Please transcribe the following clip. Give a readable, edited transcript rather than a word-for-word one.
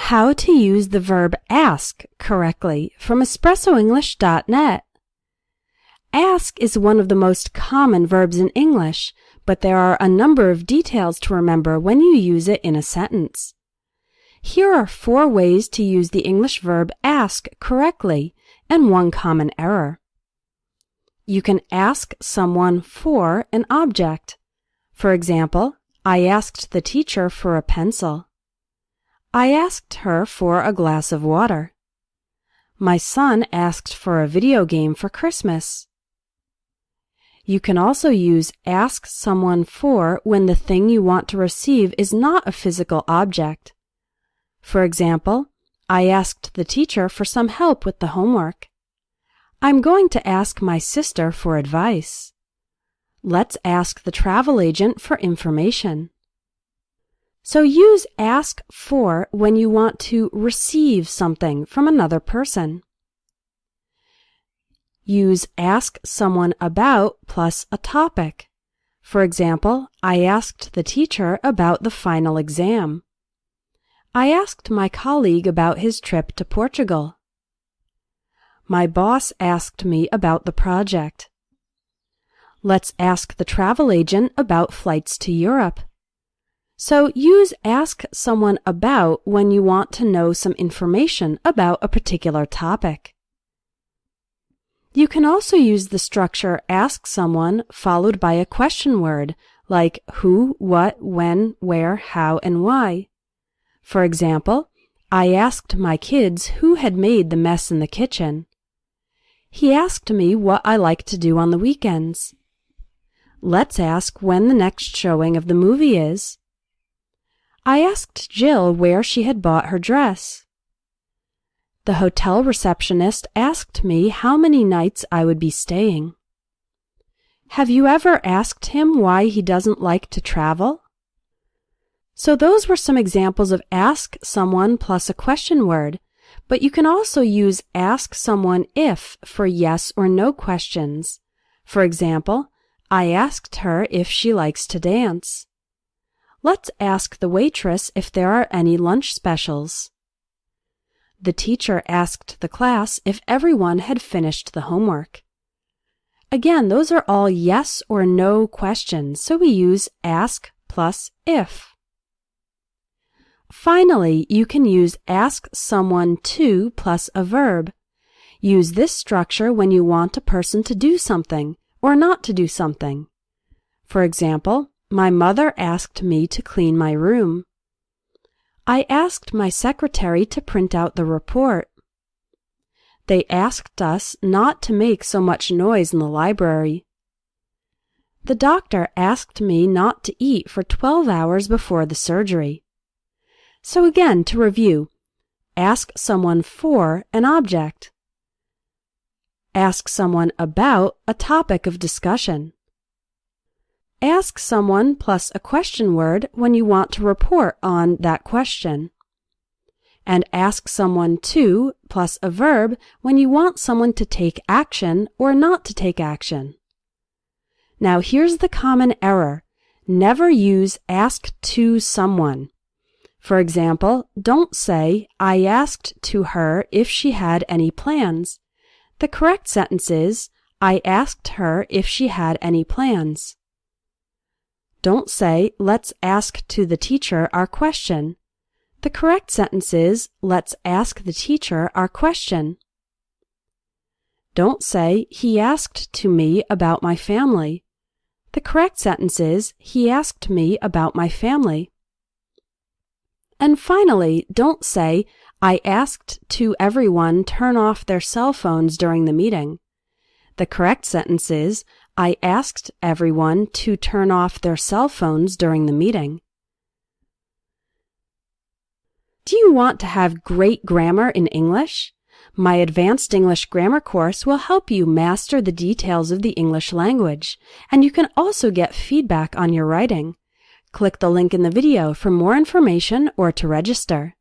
How to use the verb ask correctly from espressoenglish.net. Ask is one of the most common verbs in English, but there are a number of details to remember when you use it in a sentence. Here are 4 ways to use the English verb ask correctly and one common error. You can ask someone for an object. For example, I asked the teacher for a pencil. I asked her for a glass of water. My son asked for a video game for Christmas. You can also use ask someone for when the thing you want to receive is not a physical object. For example, I asked the teacher for some help with the homework. I'm going to ask my sister for advice. Let's ask the travel agent for information. So use ask for when you want to receive something from another person. Use ask someone about plus a topic. For example, I asked the teacher about the final exam. I asked my colleague about his trip to Portugal. My boss asked me about the project. Let's ask the travel agent about flights to Europe. So use ask someone about when you want to know some information about a particular topic. You can also use the structure ask someone followed by a question word like who, what, when, where, how, and why. For example, I asked my kids who had made the mess in the kitchen. He asked me what I like to do on the weekends. Let's ask when the next showing of the movie is. I asked Jill where she had bought her dress. The hotel receptionist asked me how many nights I would be staying. Have you ever asked him why he doesn't like to travel? So those were some examples of ask someone plus a question word, but you can also use ask someone if for yes or no questions. For example, I asked her if she likes to dance. Let's ask the waitress if there are any lunch specials. The teacher asked the class if everyone had finished the homework. Again, those are all yes or no questions, so we use ask plus if. Finally, you can use ask someone to plus a verb. Use this structure when you want a person to do something or not to do something. For example, my mother asked me to clean my room. I asked my secretary to print out the report. They asked us not to make so much noise in the library. The doctor asked me not to eat for 12 hours before the surgery. So again, to review, ask someone for an object. Ask someone about a topic of discussion. Ask someone plus a question word when you want to report on that question. And ask someone to plus a verb when you want someone to take action or not to take action. Now here's the common error. Never use ask to someone. For example, don't say, I asked to her if she had any plans. The correct sentence is, I asked her if she had any plans. Don't say, let's ask to the teacher our question. The correct sentence is, let's ask the teacher our question. Don't say, he asked to me about my family. The correct sentence is, he asked me about my family. And finally, don't say, I asked to everyone turn off their cell phones during the meeting. The correct sentence is, I asked everyone to turn off their cell phones during the meeting. Do you want to have great grammar in English? My Advanced English Grammar course will help you master the details of the English language, and you can also get feedback on your writing. Click the link in the video for more information or to register.